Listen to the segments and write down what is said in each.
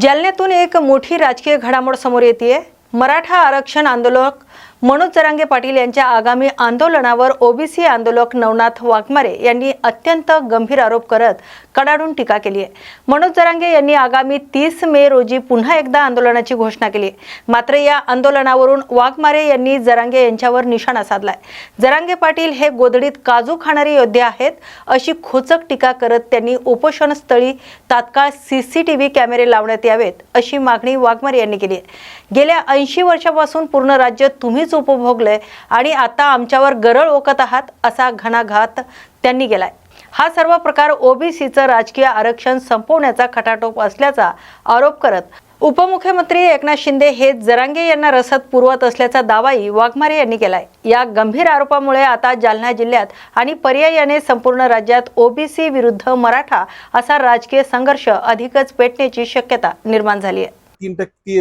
जालन्यातून एक मोठी राजकीय घडामोड समोर येतेय। मराठा आरक्षण आंदोलक मनोज जरांगे पाटील यांच्या आगामी आंदोलनावर ओबीसी आंदोलक नवनाथ वाघमारे यांनी अत्यंत गंभीर आरोप करत कडाडून टीका केली आहे। मनोज जरांगे यांनी आगामी 30 मे रोजी पुन्हा एकदा आंदोलनाची घोषणा केली। मात्र या आंदोलनावरून वाघमारे यांनी जरांगे यांच्यावर निशाणा साधलाय। जरांगे पाटील हे गोधडीत काजू खाणारे योद्धे आहेत अशी खोचक टीका करत त्यांनी उपोषणस्थळी तात्काळ सीसीटीव्ही कॅमेरे लावण्यात यावेत अशी मागणी वाघमारे यांनी केली आहे। गेल्या 80 वर्षापासून पूर्ण राज्य तुम्हीच उपभोगले आणि आता आमच्यावर गरळ ओकत आहात असा घणाघात त्यांनी केलाय। हा सर्व प्रकार ओबीसीचं राजकीय आरक्षण संपवण्याचा खटाटोप असल्याचा आरोप करत उपमुख्यमंत्री एकनाथ शिंदे हे जरांगे यांना रसद पुरवत असल्याचा दावाही वाघमारे यांनी केलाय। या गंभीर आरोपामुळे आता जालना जिल्ह्यात आणि पर्यायाने संपूर्ण राज्यात ओबीसी विरुद्ध मराठा असा राजकीय संघर्ष अधिकच पेटण्याची शक्यता निर्माण झाली आहे। 3%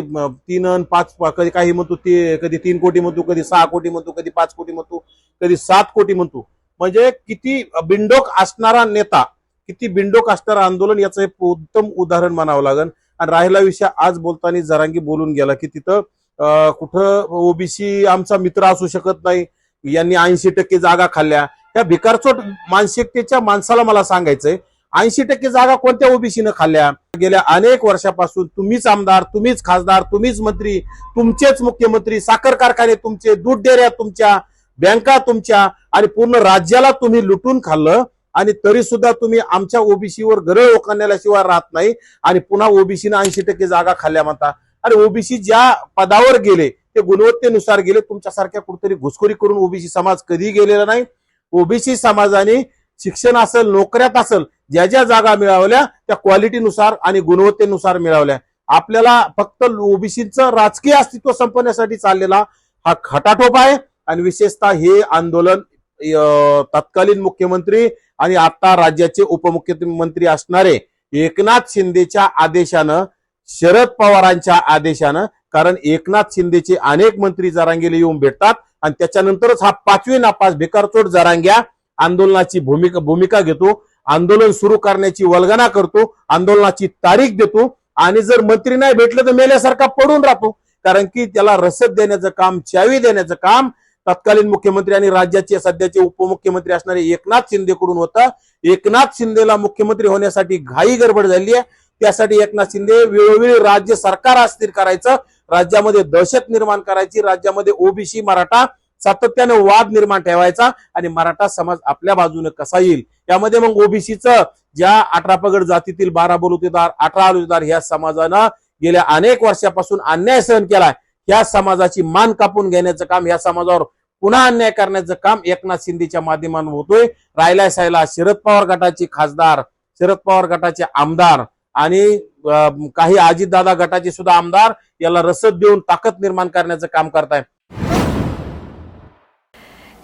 3 आणि 5 कधी काही म्हणतो ते कधी 3 कोटी म्हणतो कधी 6 कोटी म्हणतो कधी 5 कोटी म्हणतो कधी 7 कोटी म्हणतो। म्हणजे किती बिंडोक असणारा नेता किती बिंडोक असणारा आंदोलन याचं एक उत्तम उदाहरण मानावं लागेल। आणि राहिला विषय आज बोलताना जरांगे बोलून गेला की तिथं कुठं ओबीसी आमचा मित्र असू शकत नाही, यांनी 80% जागा खाल्ल्या। त्या भिकारचोट मानसिकतेच्या माणसाला मला सांगायचंय 80% जागा कोणत्या ओबीसीनं खाल्ल्या? गेल्या अनेक वर्षापासून तुम्हीच आमदार, तुम्हीच खासदार, तुम्हीच मंत्री, तुमचेच मुख्यमंत्री, साखर कारखाने तुमचे, दूध डेऱ्या तुमच्या, बँका तुमच्या आणि पूर्ण राज्याला तुम्ही लुटून खाल्लं आणि तरी सुद्धा तुम्ही आमच्या ओबीसीवर गरळ ओकांण्याशिवाय राहत नाही आणि पुन्हा ओबीसीनं 80% जागा खाल्ल्या म्हणता। अरे ओबीसी ज्या पदावर गेले ते गुणवत्तेनुसार गेले। तुमच्यासारख्या कुठेतरी घुसखोरी करून ओबीसी समाज कधी गेलेला नाही। ओबीसी समाजाने शिक्षण असेल, नोकऱ्यात असेल, ज्या ज्या जागा मिळवल्या त्या क्वालिटीनुसार आणि गुणवत्तेनुसार मिळवल्या। आपल्याला फक्त ओबीसीचं राजकीय अस्तित्व संपवण्यासाठी चाललेला हा खटाटोप आहे। आणि विशेषतः हे आंदोलन तत्कालीन मुख्यमंत्री आणि आता राज्याचे उपमुख्यमंत्री असणारे एकनाथ शिंदेच्या आदेशानं, शरद पवारांच्या आदेशानं, कारण एकनाथ शिंदेचे अनेक मंत्री जरांगेला येऊन भेटतात आणि त्याच्यानंतरच हा 5वी नापास भिकारचोट जरांग्या आंदोलनाची भूमिका घेतो, आंदोलन सुरू करण्याची वल्गना करतो, आंदोलनाची तारीख देतो आणि जर मंत्री नाही भेटले तर मेल्यासारखा पडून राहतो। कारण की त्याला रसद देण्याचं काम, चावी देण्याचं काम तत्कालीन मुख्यमंत्री आणि राज्याचे सध्याचे उपमुख्यमंत्री असणारे एकनाथ शिंदेकडून होतं। एकनाथ शिंदेला मुख्यमंत्री होण्यासाठी घाई गडबड झाली आहे। त्यासाठी एकनाथ शिंदे वेळोवेळी राज्य सरकार अस्थिर करायचं, राज्यामध्ये दहशत निर्माण करायची, राज्यामध्ये ओबीसी मराठा सातत्याने वाद निर्माण ठेवायचा आणि मराठा समाज आपल्या बाजूने कसा येईल यामध्ये मग ओबीसीचं ज्या 18 पगड जातीतील 12 बलुतेदार, 18 आलुतेदार ह्या समाजानं गेल्या अनेक वर्षापासून अन्याय सहन केलाय। या समाजाची मान कापून घेण्याचं काम, या समाजावर पुन्हा अन्याय करण्याचं काम एकनाथ शिंदेच्या माध्यमातून होतोय। राहिला सायला शरद पवार गटाचे खासदार, शरद पवार गटाचे आमदार आणि काही अजितदादा गटाचे सुद्धा आमदार याला रसद देऊन ताकद निर्माण करण्याचं काम करताय।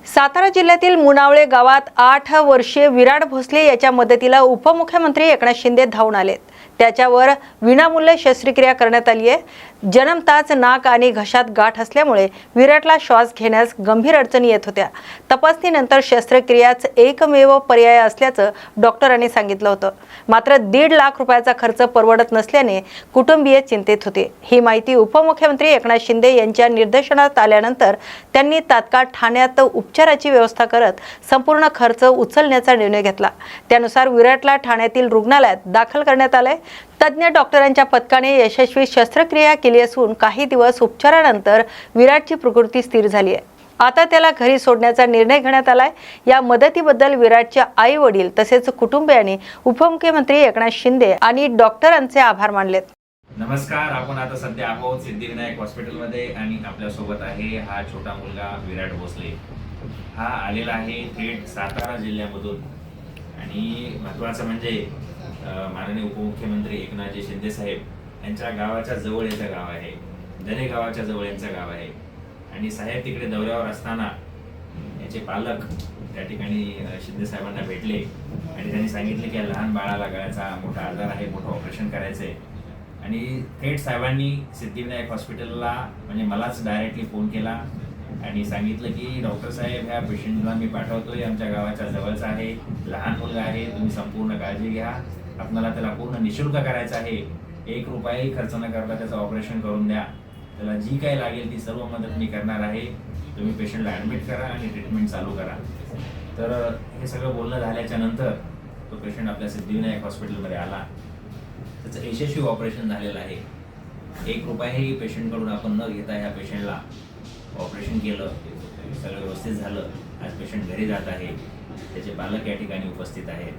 सातारा जिल्ह्यातील मुनावळे गावात 8 वर्षीय विराट भोसले याच्या मदतीला उपमुख्यमंत्री एकनाथ शिंदे धावून आलेत। त्याच्यावर विनामूल्य शस्त्रक्रिया करण्यात आली आहे। जन्मताच नाक आणि घशात गाठ असल्यामुळे विराटला श्वास घेण्यास गंभीर अडचणी येत होत्या। तपासणीनंतर शस्त्रक्रियाच एकमेव पर्याय असल्याचं डॉक्टरांनी सांगितलं होतं। मात्र 1.5 लाख रुपयाचा खर्च परवडत नसल्याने कुटुंबीय चिंतेत होते। ही माहिती उपमुख्यमंत्री एकनाथ शिंदे यांच्या निर्देशनात आल्यानंतर त्यांनी तात्काळ ठाण्यात उपचाराची व्यवस्था करत संपूर्ण खर्च उचलण्याचा निर्णय घेतला। त्यानुसार विराटला ठाण्यातील रुग्णालयात दाखल करण्यात आले। तज्ञ डॉक्टरांच्या पथकाने यशस्वी शस्त्रक्रिया केली असून काही दिवस उपचारानंतर विराटची प्रकृती स्थिर झाली आहे। आता त्याला घरी सोडण्याचा निर्णय घेण्यात आलाय। या मदतीबद्दल विराटचे आई वडील तसेच कुटुंबियांनी उपमुख्यमंत्री एकनाथ शिंदे आणि डॉक्टरांचे आभार मानलेत। नमस्कार, आपण आता सध्या आहोत सिद्धिविनायक हॉस्पिटलमध्ये आणि आपल्या सोबत आहे हा छोटा मुलगा विराट भोसले। हा आलेला आहे थेट सातारा जिल्ह्यामधून आणि महत्त्वाचं म्हणजे माननीय उपमुख्यमंत्री एकनाथजी शिंदे साहेब यांच्या गावाच्या जवळ याचं गाव आहे, दरे गावाच्या जवळ यांचं गाव आहे आणि साहेब तिकडे दौऱ्यावर असताना याचे पालक त्या ठिकाणी शिंदे साहेबांना भेटले आणि त्यांनी सांगितले की लहान बाळाला गळ्याचा मोठा आजार आहे, मोठं ऑपरेशन करायचं आहे आणि थेट साहेबांनी सिद्धिविनायक हॉस्पिटलला म्हणजे मलाच डायरेक्टली फोन केला आणि सांगितलं की डॉक्टर साहेब ह्या पेशंटला मी पाठवतोय, आमच्या गावाच्या जवळचा आहे, लहान मुलगा आहे, तुम्ही संपूर्ण काळजी घ्या, आपल्याला त्याला पूर्ण निशुल्क करायचं आहे 1 रुपयाही खर्च न करता त्याचं ऑपरेशन करून द्या. त्याला जी काही लागेल ती सर्व मदत मी करणार आहे. तुम्ही पेशंटला ॲडमिट करा आणि ट्रीटमेंट चालू करा. तर हे सगळं बोलणं झाल्याच्या नंतर तो पेशंट आपल्या सिद्धिविनायक हॉस्पिटलमध्ये आला. त्याचं यशस्वी ऑपरेशन झालेलं आहे. 1 रुपयाही पेशंटकडून आपण न घेता ह्या पेशंटला ऑपरेशन केलं. सगळं व्यवस्थित झालं. आज पेशंट घरी जात आहे. त्याचे पालक या ठिकाणी उपस्थित आहेत.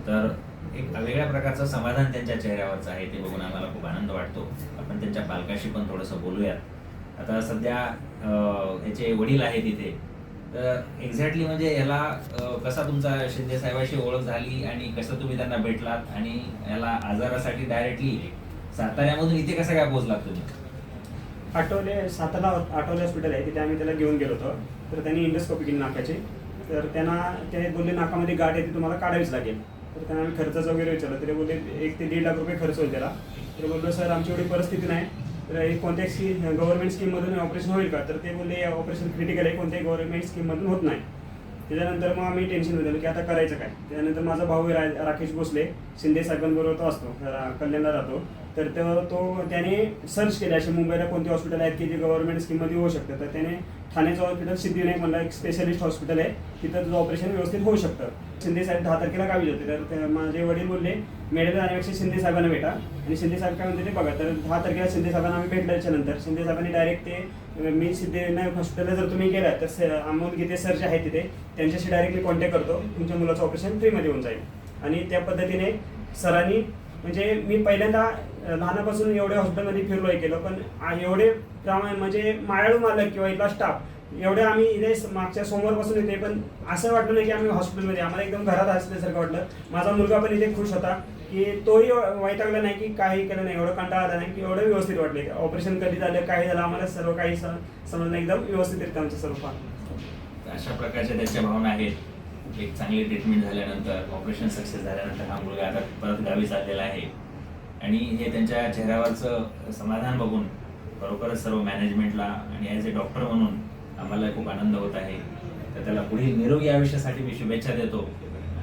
तर एक वेगळ्या प्रकारचं समाधान त्यांच्या चेहऱ्यावरचं आहे. ते बघून आम्हाला खूप आनंद वाटतो. आपण त्यांच्या पालकाशी पण थोडंसं बोलूयात. आता सध्या ह्याचे वडील आहेत इथे. तर एक्झॅक्टली म्हणजे ह्याला कसा तुमचा शिंदे साहेबाशी ओळख झाली आणि कसं तुम्ही त्यांना भेटलात आणि याला आजारासाठी डायरेक्टली साताऱ्यामधून इथे कसं काय पोहोचलात तुम्ही? सातारा आठवले हॉस्पिटल आहे, तिथे आम्ही त्याला घेऊन गेलो होतो. तर त्यांनी इंडोस्कोपी केली नाकाची. तर ते बोलले नाकामध्ये गाठ आहे ती तुम्हाला काढावीच लागेल. तर त्यांना आम्ही खर्चाचं वगैरे विचारलं. तरी बोलले 1 ते 1.5 लाख रुपये खर्च होईल त्याला. तर बोललो सर आमची एवढी परिस्थिती नाही, तर कोणत्याही गव्हर्नमेंट स्कीममधून ऑपरेशन होईल का? तर ते बोलले ऑपरेशन क्रिटिकल आहे, कोणत्याही गव्हर्नमेंट स्कीममधून होत नाही. त्याच्यानंतर मग आम्ही टेन्शन झालं की आता करायचं काय. त्यानंतर माझा भाऊ राकेश भोसले शिंदे साहेबांबरोबर तो असतो, कल्याणला राहतो. तर त्याने सर्च केले असे मुंबईला कोणते हॉस्पिटल आहेत की जे गव्हर्नमेंट स्कीममध्ये होऊ शकतं. तर त्याने ठाण्याचं हॉस्पिटल सिद्धिविनायक म्हणलं एक स्पेशलिस्ट हॉस्पिटल आहे, तिथं तुझं ऑपरेशन व्यवस्थित होऊ शकतं. शिंदे साहेब 10 तारखेला गावी होते. तर माझे वडील बोलले मेडल जाण्यापेक्षा शिंदे साहेबांना भेटा. आणि शिंदे साहेब काय म्हणते ते बघा. तर 10 तारखेला शिंदे साहेबांना आम्ही भेटल्याच्या नंतर शिंदे साहेबांनी डायरेक्ट ते मी सिद्धिविनायक हॉस्पिटलला जर तुम्ही गेला तर अमोल गीते सर जे आहेत तिथे त्यांच्याशी डायरेक्टली कॉन्टॅक्ट करतो, तुमच्या मुलाचं ऑपरेशन फ्रीमध्ये होऊन जाईल. आणि त्या पद्धतीने सरांनी म्हणजे मी पहिल्यांदा लहानापासून एवढ्या हॉस्पिटलमध्ये फिरलोय केलं, पण एवढे म्हणजे मायाळू मालक किंवा इथला स्टाफ एवढे आम्ही इथे मागच्या सोमवारपासून येते, पण असं वाटलं नाही की आम्ही हॉस्पिटलमध्ये, आम्हाला एकदम घरात असल्यासारखं वाटलं. माझा मुलगा पण इथे खुश होता की तोही वैतागला नाही की काही केलं नाही, एवढं कंटाळा आला नाही की एवढं व्यवस्थित वाटले. ऑपरेशन कधी झालं काय झालं आम्हाला सर्व काही समजलं एकदम व्यवस्थित येतं आमचं सर्व फार. अशा प्रकारच्या त्यांच्या भावना आहेत. एक चांगली ट्रीटमेंट झाल्यानंतर ऑपरेशन सक्सेस झाल्यानंतर हा मुलगा आता परत गावी चाललेला आहे. आणि हे त्यांच्या चेहऱ्यावरचं समाधान बघून खरोखरच सर्व मॅनेजमेंटला आणि ॲज अ डॉक्टर म्हणून आम्हाला खूप आनंद होत आहे. तर त्याला पुढील निरोगी आयुष्यासाठी मी शुभेच्छा देतो.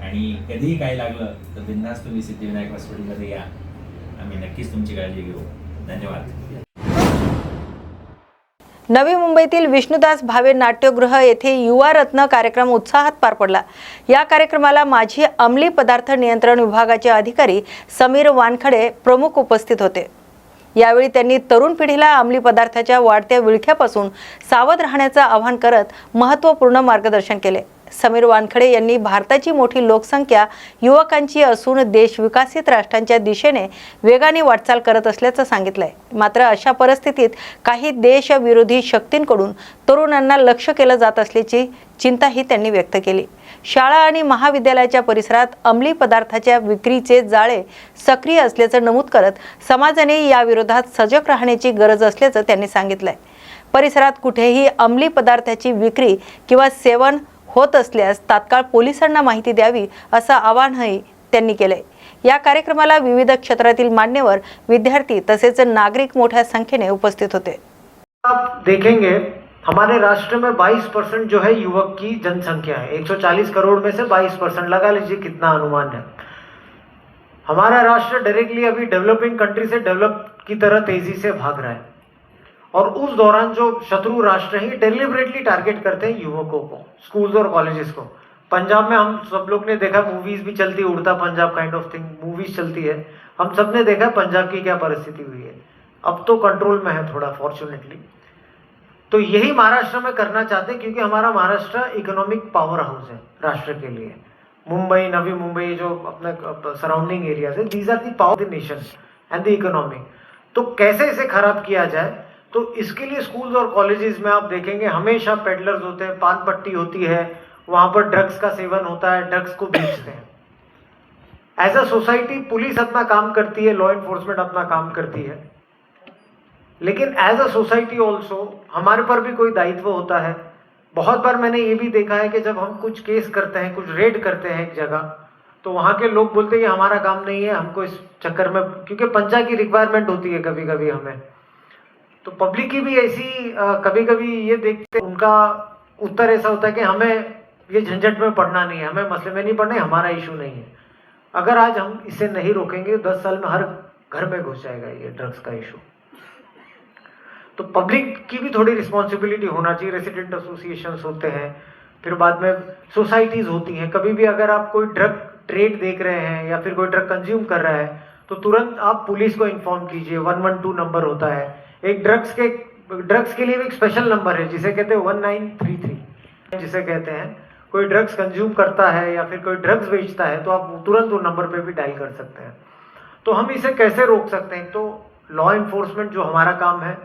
आणि कधीही काही लागलं तर बिनधास्त तुम्ही सिद्धिविनायक हॉस्पिटलमध्ये या. आम्ही नक्कीच तुमची काळजी घेऊ. धन्यवाद. नवी मुंबईतील विष्णुदास भावे नाट्यगृह येथे युवा रत्न कार्यक्रम उत्साहात पार पडला. या कार्यक्रमाला माजी अंमली पदार्थ नियंत्रण विभागाचे अधिकारी समीर वानखडे प्रमुख उपस्थित होते. यावेळी त्यांनी तरुण पिढीला अंमली पदार्थाच्या वाढत्या विळख्यापासून सावध राहण्याचं आवाहन करत महत्त्वपूर्ण मार्गदर्शन केले. समीर वानखडे यांनी भारताची मोठी लोकसंख्या युवकांची असून देश विकसित राष्ट्रांच्या दिशेने वेगाने वाटचाल करत असल्याचं सांगितलंय. मात्र अशा परिस्थितीत काही देशविरोधी शक्तींकडून तरुणांना लक्ष्य केलं जात असल्याची चिंताही त्यांनी व्यक्त केली. शाळा आणि महाविद्यालयाच्या परिसरात अंमली पदार्थाच्या विक्रीचे जाळे सक्रिय असल्याचं नमूद करत समाजाने याविरोधात सजग राहण्याची गरज असल्याचं त्यांनी सांगितलंय. परिसरात कुठेही अंमली पदार्थाची विक्री किंवा सेवन होत असल्यास तात्काळ पोलिसांना माहिती द्यावी असं आवाहनही त्यांनी केलंय. या कार्यक्रमाला विविध क्षेत्रातील मान्यवर, विद्यार्थी तसेच नागरिक मोठ्या संख्येने उपस्थित होते. आप देखेंगे हमारे राष्ट्र में 22% जो है युवक की जनसंख्या है. 140 करोड़ में से 22% लगा लीजिए कितना अनुमान है. हमारा राष्ट्र डायरेक्टली अभी डेवलपिंग कंट्री से डेवलप की तरह तेजी से भाग रहा है. और उस दौरान जो शत्रु राष्ट्र हैं डेलिबरेटली टारगेट करते हैं युवकों को, स्कूल्स और कॉलेजेस को. पंजाब में हम सब लोग ने देखा, मूवीज भी चलती है, उड़ता Punjab kind of thing movies चलती है. हम सब ने देखा पंजाब की क्या परिस्थिति हुई है. अब तो कंट्रोल में है थोड़ा फॉर्चुनेटली. तो यही महाराष्ट्र में करना चाहते हैं क्योंकि हमारा महाराष्ट्र इकोनॉमिक पावर हाउस है राष्ट्र के लिए. मुंबई, नवी मुंबई जो अपने सराउंडिंग एरियाज है, these are the power the nation end the economy. तो कैसे इसे खराब किया जाए, तो इसके लिए स्कूल्स और कॉलेजेस में आप देखेंगे हमेशा पेडलर्स होते हैं, पान पट्टी होती है, वहां पर ड्रग्स का सेवन होता है, ड्रग्स को बेचते हैं. एज अ सोसाइटी पुलिस अपना काम करती है, लॉ एनफोर्समेंट अपना काम करती है, लेकिन एज अ सोसाइटी ऑल्सो हमारे पर भी कोई दायित्व होता है. बहुत बार मैंने ये भी देखा है कि जब हम कुछ केस करते हैं, कुछ रेड करते हैं एक जगह, तो वहाँ के लोग बोलते हैं ये हमारा काम नहीं है, हमको इस चक्कर में, क्योंकि पंचा की रिक्वायरमेंट होती है कभी कभी हमें, तो पब्लिक की भी ऐसी कभी कभी ये देखते उनका उत्तर ऐसा होता है कि हमें ये झंझट में पड़ना नहीं है, हमें मसले में नहीं पड़ना है, हमारा इशू नहीं है. अगर आज हम इसे नहीं रोकेंगे 10 साल में हर घर में घुस जाएगा ये ड्रग्स का इशू। तो पब्लिक की भी थोड़ी रिस्पॉन्सिबिलिटी होना चाहिए। रेसिडेंट एसोसिएशंस होते हैं, फिर बाद में सोसाइटीज होती हैं। कभी भी अगर आप कोई ड्रग ट्रेड देख रहे हैं या फिर कोई ड्रग कंज्यूम कर रहा है तो तुरंत आप पुलिस को इन्फॉर्म कीजिए। 112 नंबर होता है। एक ड्रग्स के लिए भी एक स्पेशल नंबर है जिसे कहते हैं 1933, जिसे कहते हैं कोई ड्रग्स कंज्यूम करता है या फिर कोई ड्रग्स बेचता है तो आप तुरंत वो नंबर पे भी डायल कर सकते हैं। तो हम इसे कैसे रोक सकते हैं? तो लॉ इन्फोर्समेंट जो हमारा काम है